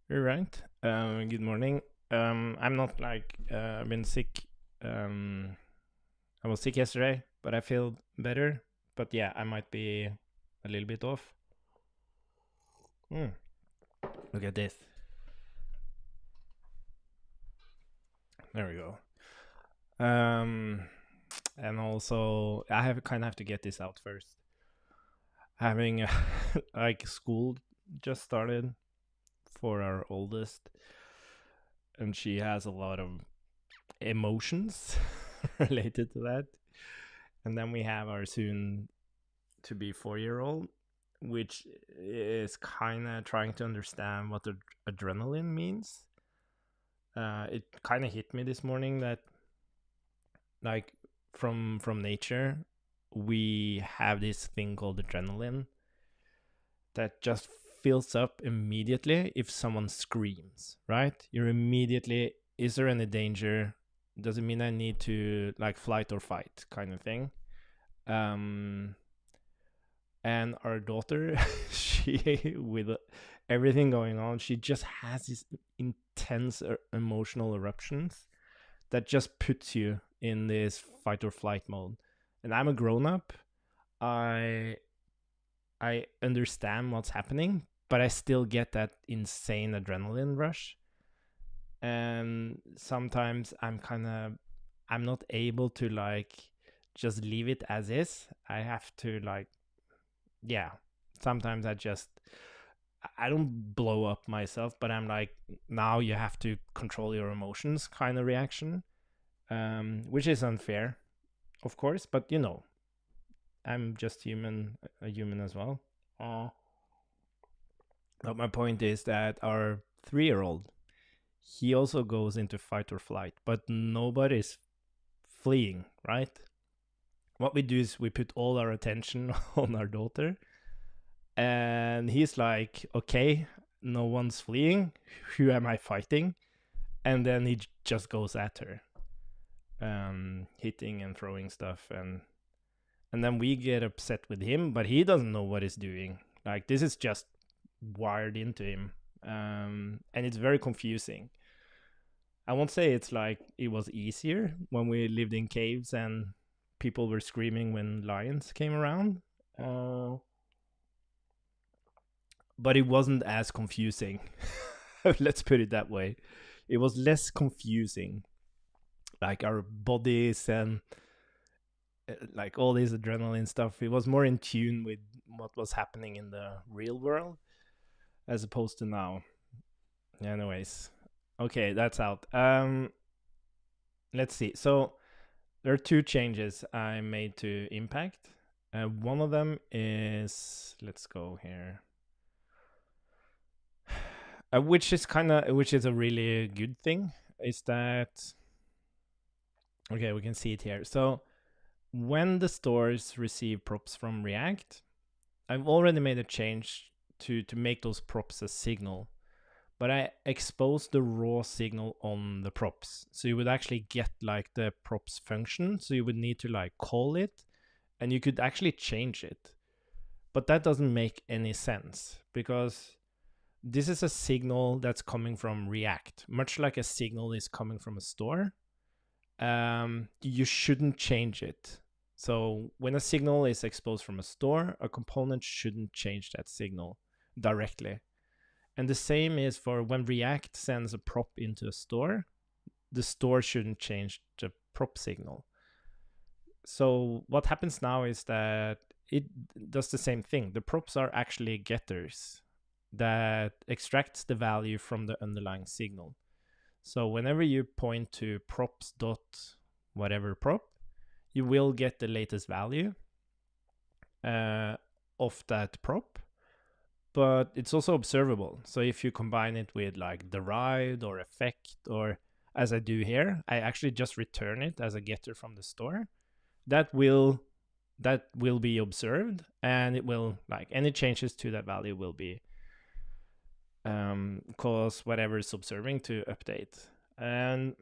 You're right. Good morning. I'm not been sick. Um, I was sick yesterday, but I feel better. But yeah, I might be a little bit off. Mm, look at this. There we go. Um, and also I have to get this out first. Having like school just started for our oldest, and she has a lot of emotions related to that. And then we have our soon to be 4 year old, which is kind of trying to understand what the adrenaline means. It kind of hit me this morning that, like, from nature, we have this thing called adrenaline that just fills up immediately if someone screams, right? You're immediately, is there any danger? Does it mean I need to, like, flight or fight kind of thing? Um, and our daughter, she, with everything going on, she just has these intense emotional eruptions that just puts you in this fight or flight mode. And I'm a grown up. I i understand what's happening, but I still get that insane adrenaline rush. And sometimes I'm not able to, like, just leave it as is. I have to, like, yeah, sometimes I don't blow up myself, but I'm like, now you have to control your emotions kind of reaction, which is unfair, of course, but I'm just human, a human as well. uh, but my point is that our 3-year-old, he also goes into fight or flight, but nobody's fleeing, right? What we do is we put all our attention on our daughter, and he's like, okay, no one's fleeing, who am I fighting? And then he just goes at her, hitting and throwing stuff, and then we get upset with him, but he doesn't know what he's doing. Like, this is just wired into him, and it's very confusing. I won't say it's like it was easier when we lived in caves and people were screaming when lions came around, uh, but it wasn't as confusing. Let's put it that way. It was less confusing. Like, our bodies and like all this adrenaline stuff, it was more in tune with what was happening in the real world as opposed to now. Anyways, okay, that's out. Let's see. So there are two changes I made to Impact. One of them is, let's go here, which is a really good thing. Is that, okay? We can see it here. So when the stores receive props from React, I've already made a change to make those props a signal, but I exposed the raw signal on the props. So you would actually get, like, the props function. So you would need to, like, call it, and you could actually change it. But that doesn't make any sense because this is a signal that's coming from React, much like a signal is coming from a store. You shouldn't change it. So when a signal is exposed from a store, a component shouldn't change that signal directly. And the same is for when React sends a prop into a store, the store shouldn't change the prop signal. So what happens now is that it does the same thing. The props are actually getters that extracts the value from the underlying signal. So whenever you point to props dot whatever prop, you will get the latest value uh, of that prop, but it's also observable. So if you combine it with, like, derived or effect, or as I do here, I actually just return it as a getter from the store. That will be observed, and it will, like, any changes to that value will be cause whatever is observing to update. And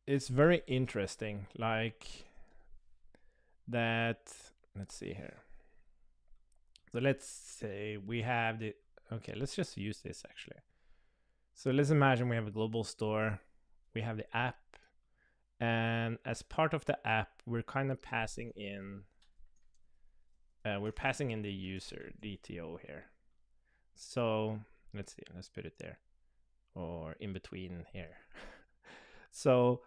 it's very interesting, like, that. Let's see here. So let's say we have the, okay, let's just use this actually. So let's imagine we have a global store, we have the app, and as part of the app, we're kind of passing in, the user DTO here. So let's see, let's put it there, or in between here. So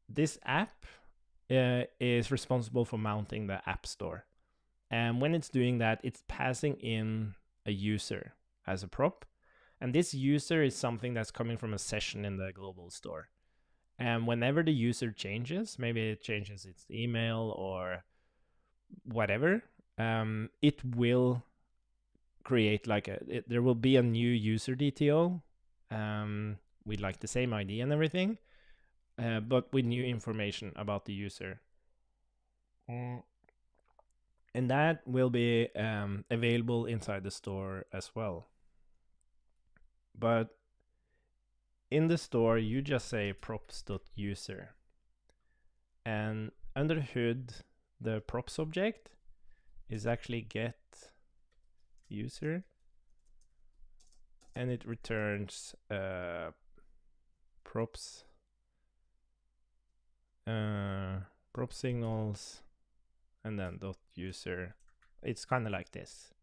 this app is responsible for mounting the app store. And when it's doing that, it's passing in a user as a prop. And this user is something that's coming from a session in the global store. And whenever the user changes, maybe it changes its email or whatever, it will create like there will be a new user DTO with like the same ID and everything, but with new information about the user. And that will be available inside the store as well. But in the store, you just say props.user. And under the hood, the props object is actually get user. And it returns props, prop signals, and then dot user. It's kind of like this.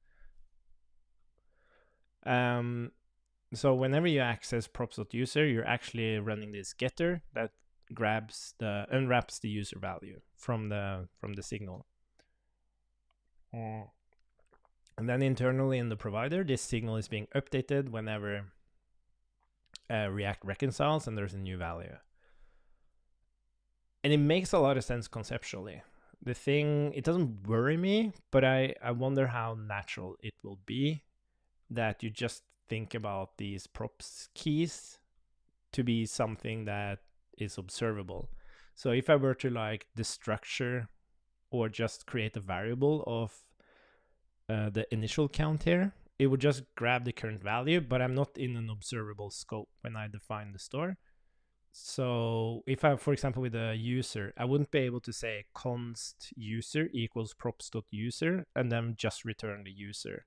So whenever you access props.user, you're actually running this getter that unwraps the user value from the signal. And then internally in the provider, this signal is being updated whenever React reconciles and there's a new value. And it makes a lot of sense conceptually. The thing, it doesn't worry me, but I wonder how natural it will be that you just think about these props keys to be something that is observable. So if I were to like destructure or just create a variable of the initial count here, it would just grab the current value, but I'm not in an observable scope when I define the store. So if I, for example, with a user, I wouldn't be able to say const user equals props.user and then just return the user.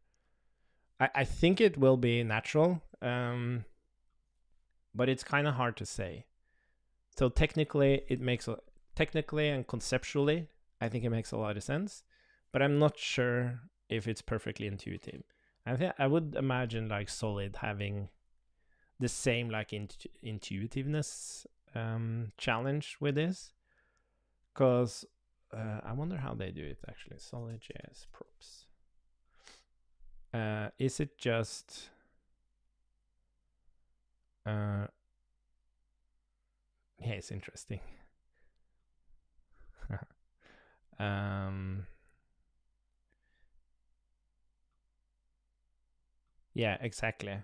I think it will be natural, but it's kind of hard to say. So technically and conceptually, I think it makes a lot of sense, but I'm not sure if it's perfectly intuitive. I would imagine like Solid having the same like intuitiveness challenge with this, because I wonder how they do it actually. Solid.js props. Is it just yeah, it's interesting. Yeah, exactly.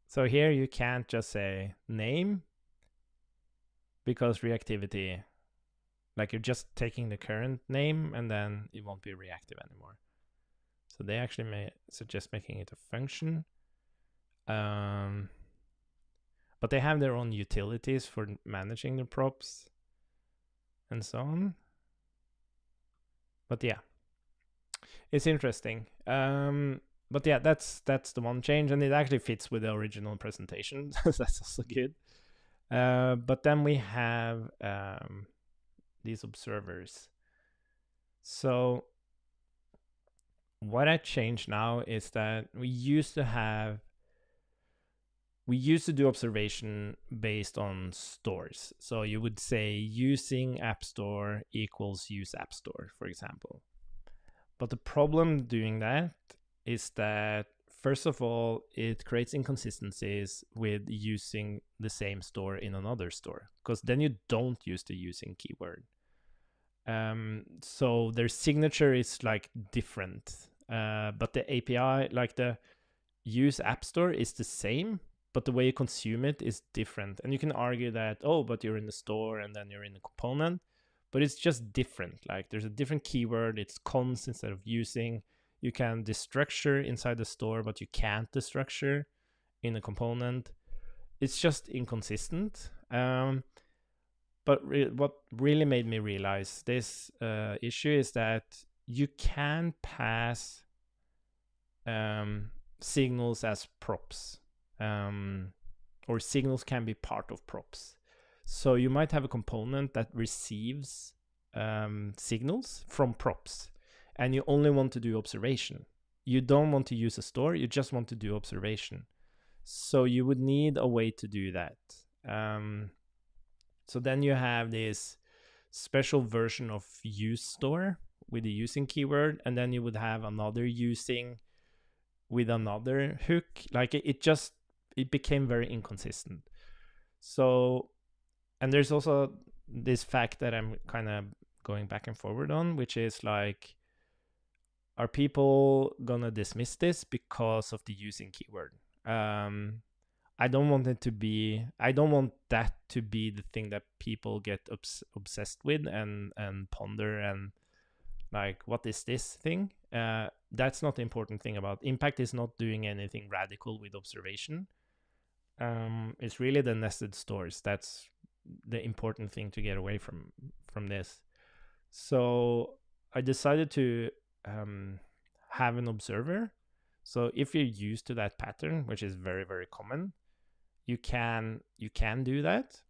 So here you can't just say name, because reactivity, like you're just taking the current name and then it won't be reactive anymore. So they actually may suggest making it a function. But they have their own utilities for managing the props and so on. But yeah, it's interesting. But yeah, that's the one change, and it actually fits with the original presentation. That's also good. But then we have these observers. So what I changed now is that we used to do observation based on stores. So you would say using App Store equals use App Store, for example. But the problem doing that is that, first of all, it creates inconsistencies with using the same store in another store, because then you don't use the using keyword. So their signature is like different, but the API, like the use App Store, is the same, but the way you consume it is different. And you can argue that, oh, but you're in the store and then you're in the component, but it's just different. Like there's a different keyword, it's cons instead of using. You can destructure inside the store, but you can't destructure in a component. It's just inconsistent. But what really made me realize this issue is that you can pass signals as props, or signals can be part of props. So you might have a component that receives signals from props, and you only want to do observation. You don't want to use a store, you just want to do observation. So you would need a way to do that. So then you have this special version of use store with the using keyword, and then you would have another using with another hook. Like it became very inconsistent. So, and there's also this fact that I'm kind of going back and forward on, which is like, are people gonna dismiss this because of the using keyword? I don't want it to be, I don't want that to be the thing that people get obsessed with and ponder and like, what is this thing? That's not the important thing about Impact. Is not doing anything radical with observation. It's really the nested stores that's the important thing to get away from this. So I decided to have an observer. So if you're used to that pattern, which is very, very common, you can do that.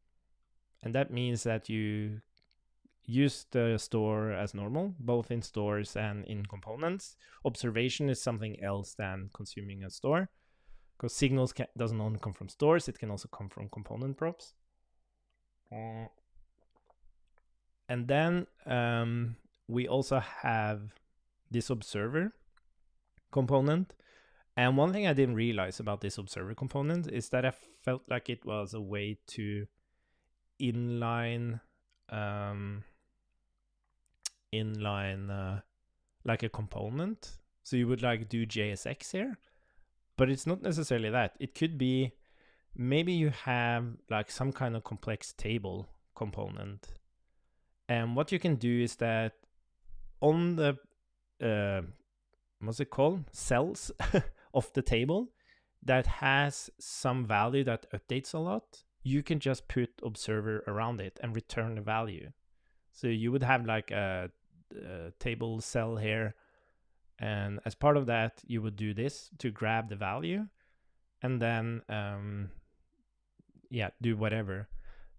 And that means that you use the store as normal, both in stores and in components. Observation is something else than consuming a store, because signals doesn't only come from stores, it can also come from component props. And then we also have this observer component. And one thing I didn't realize about this observer component is that I felt like it was a way to inline like a component. So you would like do JSX here, but it's not necessarily that. It could be maybe you have like some kind of complex table component, and what you can do is that on the what's it called, cells of the table that has some value that updates a lot, you can just put observer around it and return the value. So you would have like a table cell here, and as part of that you would do this to grab the value and then do whatever.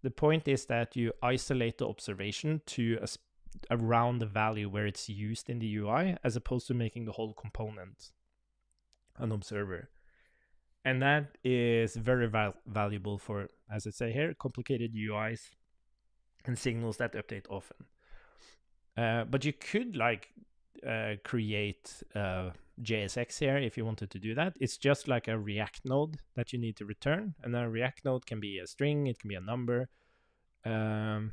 The point is that you isolate the observation to around the value where it's used in the UI, as opposed to making the whole component an observer. And that is very valuable for, as I say here, complicated UIs and signals that update often. But you could like create JSX here if you wanted to do that. It's just like a React node that you need to return, and a React node can be a string, it can be a number, or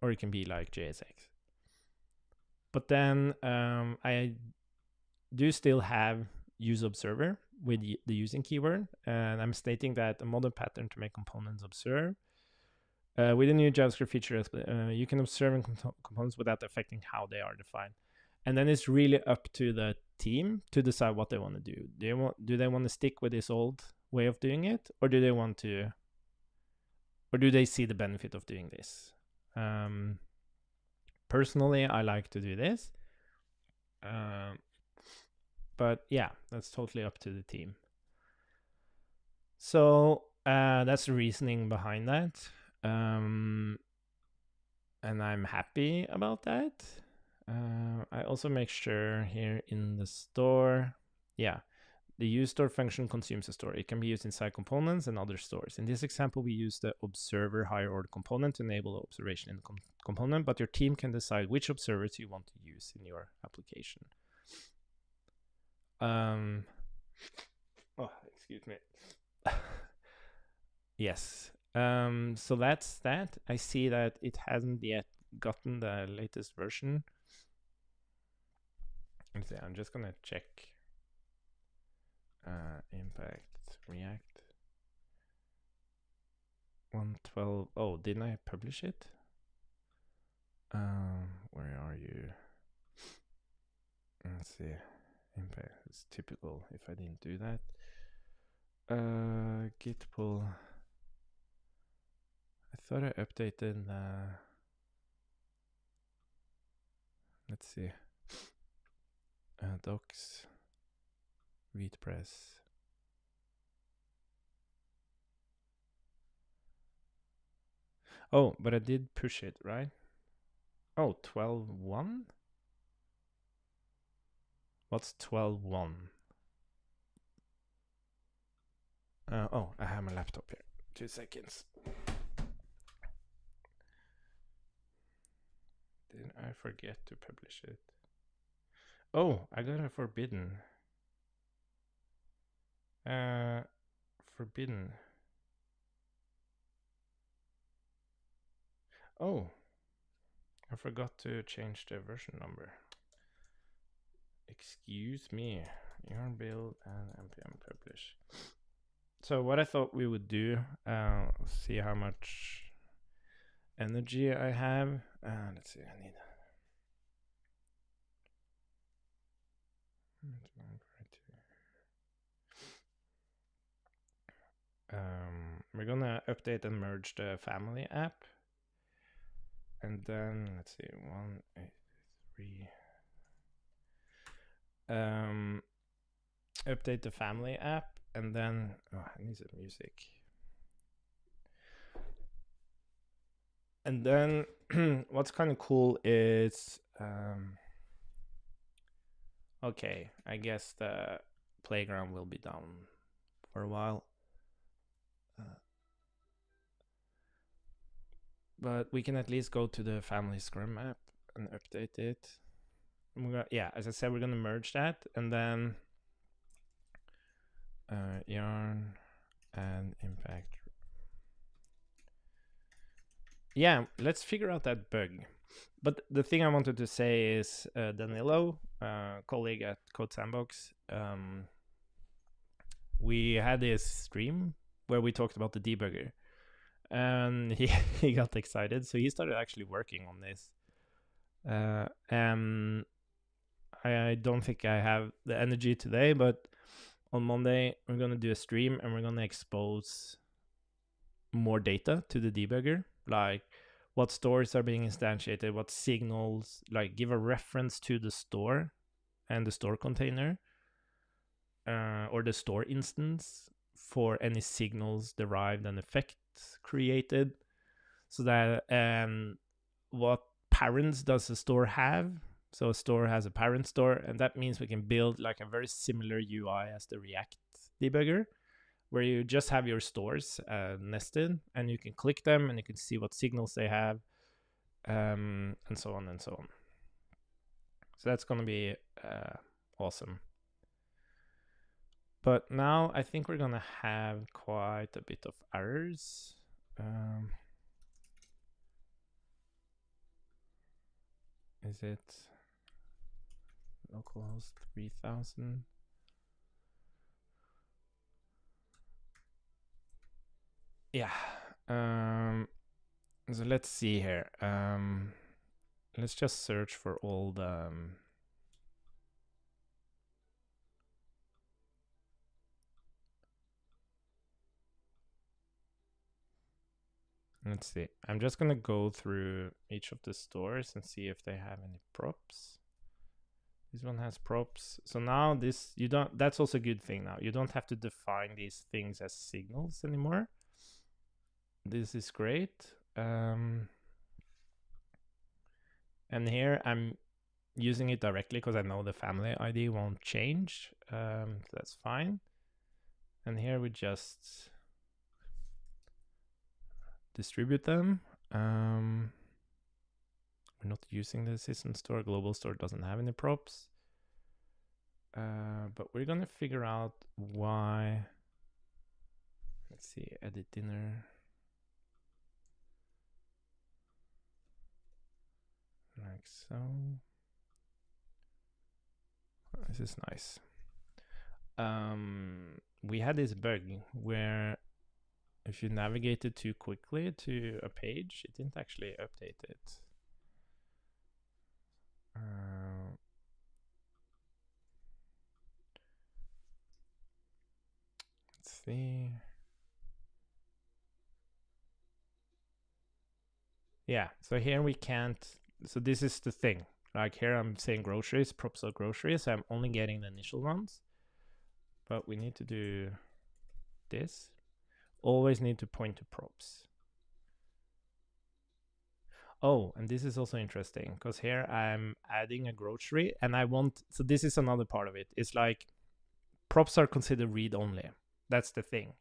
it can be like JSX. But then I do still have use observer with the using keyword, and I'm stating that a modern pattern to make components observe. With a new JavaScript feature, you can observe components without affecting how they are defined. And then it's really up to the team to decide what they want to do. Do they want to stick with this old way of doing it, or do they want to, or do they see the benefit of doing this? Personally, I like to do this. But yeah, that's totally up to the team. So that's the reasoning behind that. And I'm happy about that. I also make sure here in the store, the use store function consumes a store. It can be used inside components and other stores. In this example, we use the observer higher order component to enable observation in the component, but your team can decide which observers you want to use in your application. Excuse me. Yes. So that's that. I see that it hasn't yet gotten the latest version. Let's see, I'm just gonna check Impact React 1.12. Oh, didn't I publish it? Where are you? Let's see. Impact is typical if I didn't do that. Git pull. I thought I updated. Let's see. Docs, WheatPress. Oh, but I did push it, right? Oh, 12.1? What's 12.1? Oh, I have my laptop here. 2 seconds. Did I forget to publish it? Oh, I got a forbidden. Forbidden. Oh, I forgot to change the version number. Excuse me. Yarn build and npm publish. So what I thought we would do, see how much energy I have. Let's see, I need. We're gonna update and merge the family app. And then, let's see, 183. Update the family app, and then, oh, I need some music. And then what's kind of cool is, okay, I guess the playground will be down for a while. But we can at least go to the family Scrum app and update it. Yeah, as I said, we're going to merge that, and then yarn and impact. Yeah, let's figure out that bug. But the thing I wanted to say is Danilo, colleague at Code Sandbox, we had this stream where we talked about the debugger, and he got excited, so he started actually working on this. I don't think I have the energy today, but on Monday we're gonna do a stream and we're gonna expose more data to the debugger, like what stores are being instantiated, what signals, like give a reference to the store and the store container, or the store instance for any signals derived and effects created, so that what parents does a store have. So a store has a parent store, and that means we can build like a very similar UI as the React debugger, where you just have your stores nested, and you can click them and you can see what signals they have, and so on and so on. So that's going to be awesome. But now I think we're going to have quite a bit of errors. Is it localhost 3000? Yeah. So let's see here. Let's just search for all the let's see. I'm just gonna go through each of the stores and see if they have any props. This one has props. So now this, you don't, that's also a good thing now. You don't have to define these things as signals anymore. This is great. And here I'm using it directly because I know the family ID won't change. That's fine. And here we just distribute them. We're not using the system store. Global store doesn't have any props. But we're gonna figure out why. Let's see, edit dinner. Like so. This is nice. We had this bug where if you navigated too quickly to a page, it didn't actually update it. Let's see. Yeah, so here we can't. So this is the thing. Like here I'm saying groceries, props.groceries, so I'm only getting the initial ones. But we need to do this. Always need to point to props. Oh, and this is also interesting because here I'm adding a grocery and I want, so this is another part of it. It's like props are considered read only. That's the thing.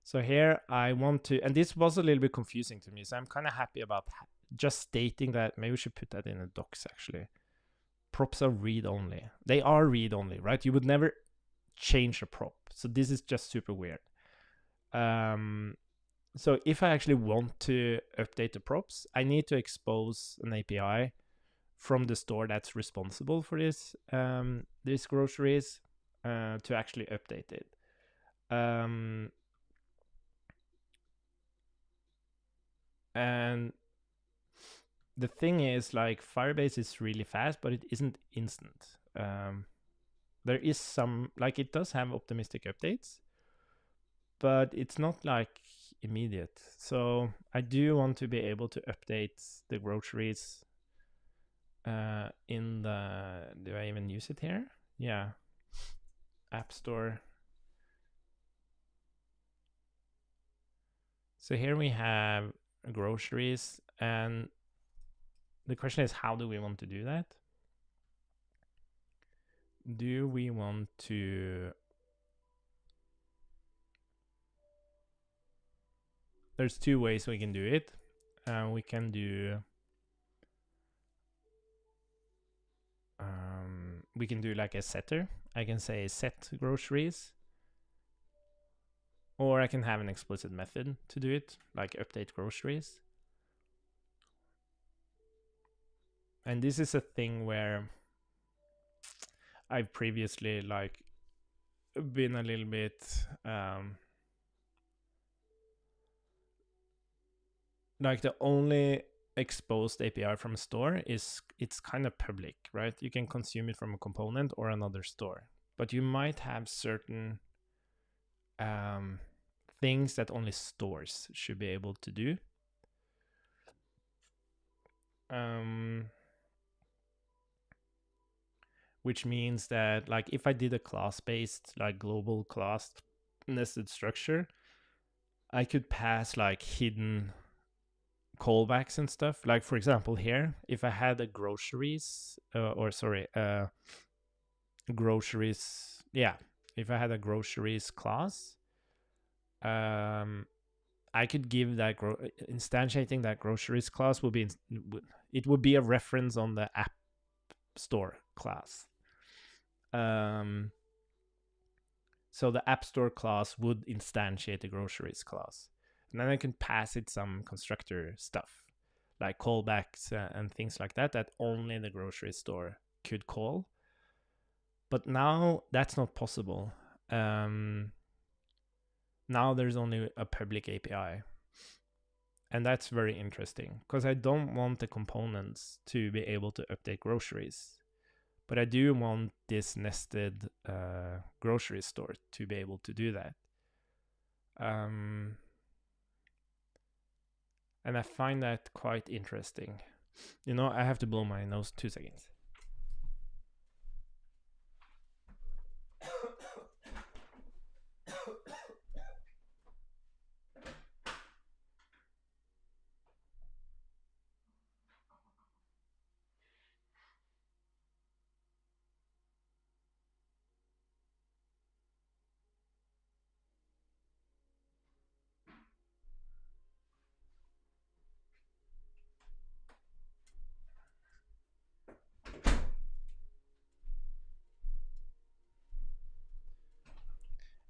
So here I want to, and this was a little bit confusing to me. So I'm kind of happy about just stating that. Maybe we should put that in the docs actually. Props are read only. They are read only, right? You would never change a prop. So this is just super weird. So if I actually want to update the props, I need to expose an API from the store that's responsible for this these groceries to actually update it. And the thing is, like, Firebase is really fast, but it isn't instant. There is some, like, it does have optimistic updates, but it's not like immediate. So I do want to be able to update the groceries in the, do I even use it here? Yeah, App Store. So here we have groceries, and the question is, how do we want to do that? Do we want to, there's two ways we can do it. We can do like a setter. I can say set groceries, or I can have an explicit method to do it, like update groceries. And this is a thing where I've previously like been a little bit like the only exposed API from a store is, it's kind of public, right? You can consume it from a component or another store, but you might have certain things that only stores should be able to do. Which means that, like, if I did a class-based, like global class nested structure, I could pass like hidden callbacks and stuff. Like, for example, here, if I had a groceries, groceries, yeah, if I had a groceries class, I could give that instantiating that groceries class would be, it would be a reference on the app store class. So the app store class would instantiate the groceries class. And then I can pass it some constructor stuff, like callbacks and things like that, that only the grocery store could call. But now that's not possible. Now there's only a public API. And that's very interesting, because I don't want the components to be able to update groceries. But I do want this nested grocery store to be able to do that. And I find that quite interesting. You know, I have to blow my nose 2 seconds.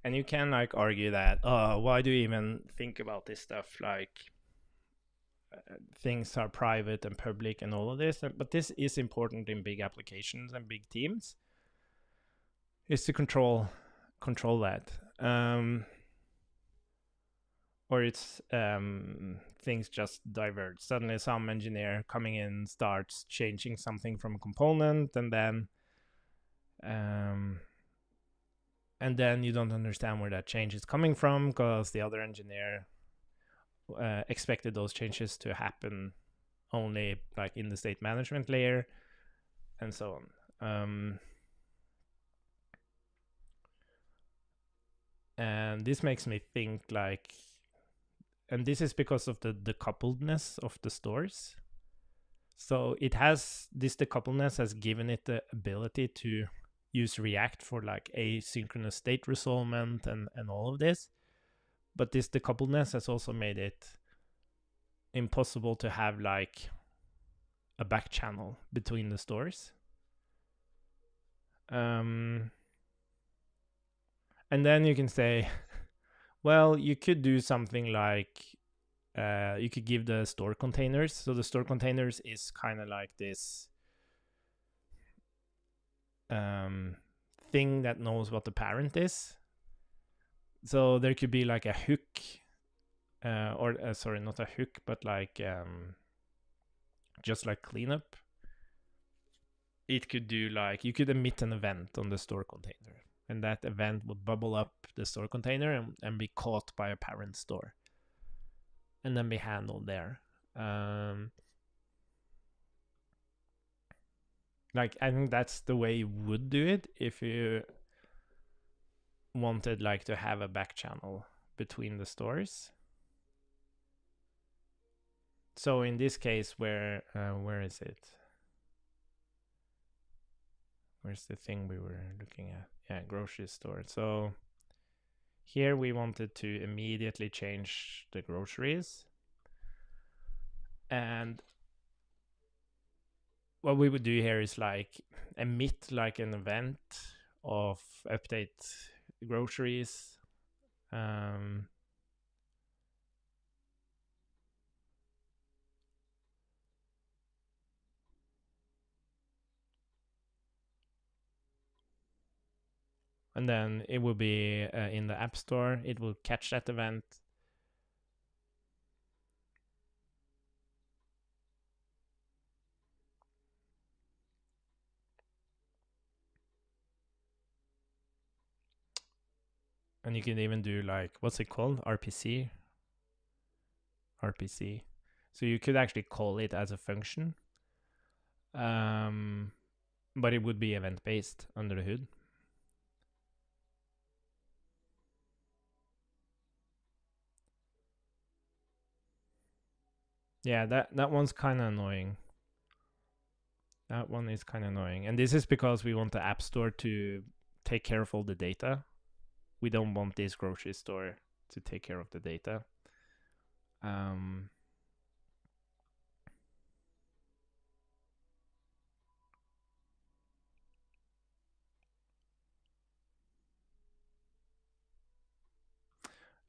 And you can like argue that, why do you even think about this stuff? Like, things are private and public and all of this. But this is important in big applications and big teams, is to control that. Or it's things just diverge. Suddenly some engineer coming in starts changing something from a component, and then you don't understand where that change is coming from, because the other engineer expected those changes to happen only like in the state management layer. and so on. And this makes me think like, and this is because of the decoupledness of the stores. So it has this decoupledness has given it the ability to use React for like asynchronous state resolvement and all of this. But this decoupledness has also made it impossible to have like a back channel between the stores. And then you can say, well, you could do something like you could give the store containers. So the store containers is kind of like this thing that knows what the parent is. So there could be like a hook, sorry, not a hook, but like just like cleanup. It could do like, you could emit an event on the store container, and that event would bubble up the store container and be caught by a parent store, and then be handled there. Like, I think that's the way you would do it if you wanted like to have a back channel between the stores. So in this case, where is it? Where's the thing we were looking at? Yeah, grocery store. So here we wanted to immediately change the groceries. And what we would do here is like emit like an event of update groceries. And then it will be in the App Store. It will catch that event. And you can even do like, what's it called? RPC. So you could actually call it as a function. But it would be event-based under the hood. Yeah, that one's kind of annoying. That one is kind of annoying. And this is because we want the App Store to take care of all the data. We don't want this grocery store to take care of the data.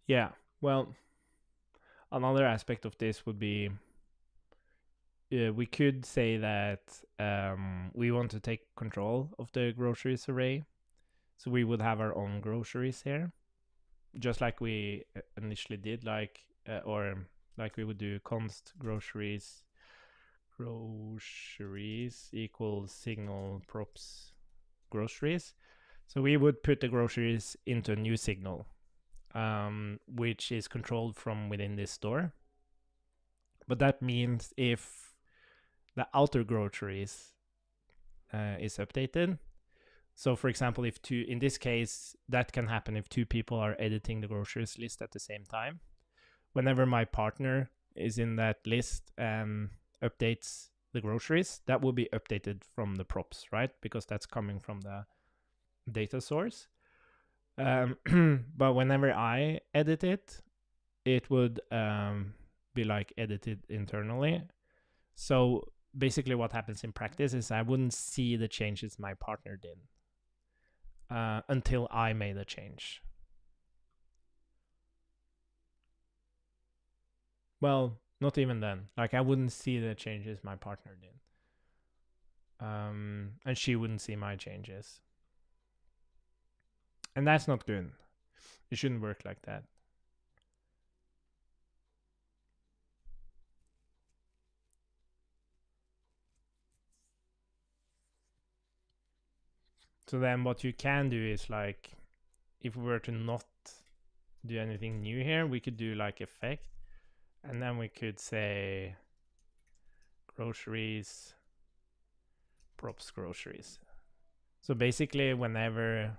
Yeah, well, another aspect of this would be we could say that we want to take control of the groceries array. So we would have our own groceries here, just like we initially did, like, or like we would do const groceries equals signal props groceries. So we would put the groceries into a new signal, which is controlled from within this store. But that means if the outer groceries is updated, so for example, if two, in this case, that can happen if two people are editing the groceries list at the same time. Whenever my partner is in that list and updates the groceries, that will be updated from the props, right? Because that's coming from the data source. But whenever I edit it, it would be like edited internally. So basically what happens in practice is I wouldn't see the changes my partner did until I made a change. Well, not even then. Like I wouldn't see the changes my partner did. And she wouldn't see my changes. And that's not good. It shouldn't work like that. So then what you can do is like, if we were to not do anything new here, we could do like effect. And then we could say groceries props groceries. So basically, whenever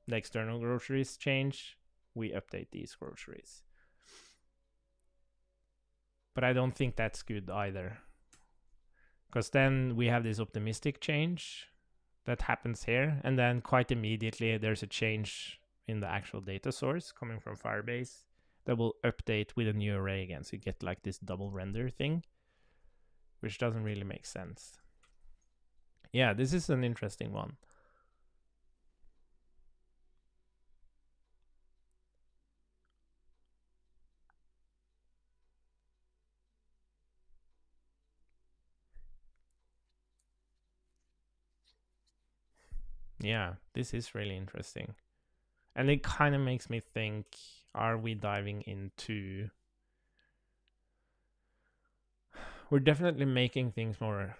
the external groceries change, we update these groceries. But I don't think that's good either, because then we have this optimistic change that happens here, and then quite immediately there's a change in the actual data source coming from Firebase that will update with a new array again. So you get like this double render thing, which doesn't really make sense. Yeah, this is an interesting one. Yeah, this is really interesting. And it kind of makes me think, are we diving into... We're definitely making things more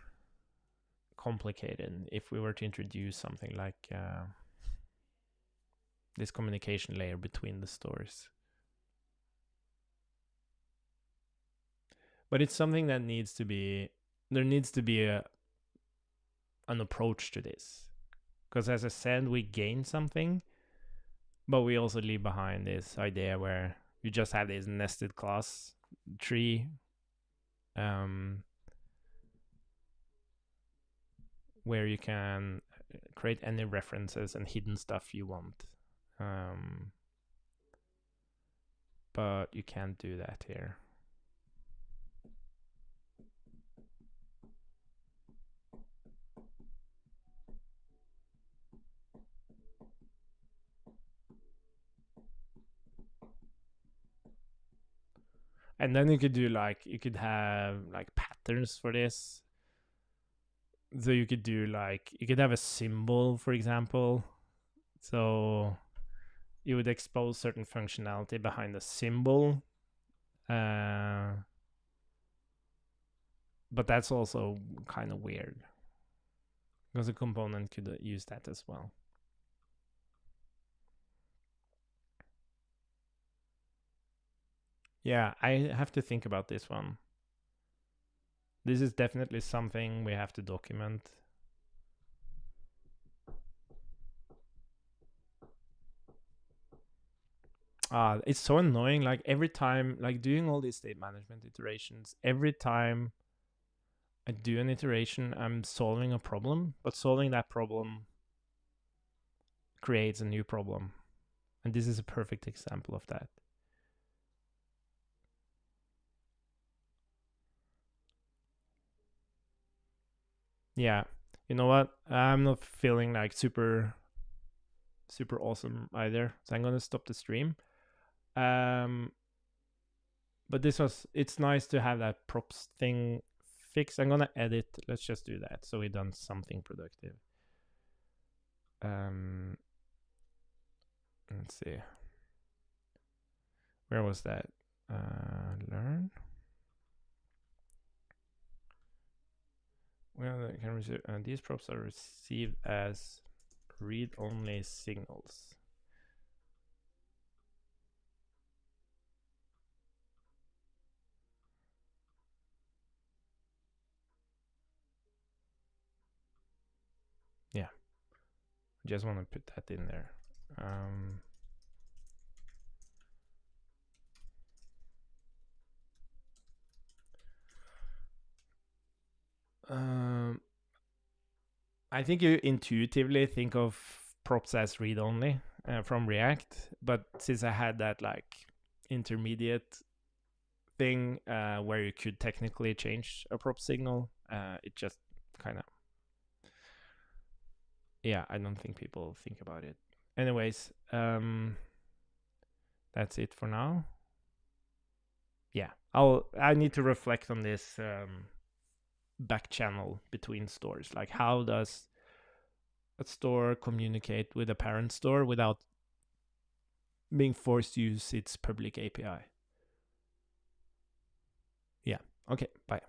complicated if we were to introduce something like this communication layer between the stores. But it's something that needs to be... There needs to be an approach to this. Because as I said, we gain something, but we also leave behind this idea where you just have this nested class tree where you can create any references and hidden stuff you want. But you can't do that here. And then you could do like, you could have like patterns for this. So you could do like, you could have a symbol, for example. So you would expose certain functionality behind the symbol. But that's also kind of weird, because a component could use that as well. Yeah, I have to think about this one. This is definitely something we have to document. It's so annoying. Like every time, like doing all these state management iterations, every time I do an iteration, I'm solving a problem, but solving that problem creates a new problem. And this is a perfect example of that. Yeah, you know what? I'm not feeling like super awesome either, so I'm gonna stop the stream. But it's nice to have that props thing fixed. I'm gonna edit. Let's just do that so we've done something productive. Let's see. Where was that? Learn. Well, these props are received as read-only signals. Yeah, just want to put that in there. I think you intuitively think of props as read-only from React, but since I had that like intermediate thing where you could technically change a prop signal, it just kind of... Yeah, I don't think people think about it. Anyways, that's it for now. Yeah, I need to reflect on this back channel between stores. Like, how does a store communicate with a parent store without being forced to use its public API? Yeah, okay, bye.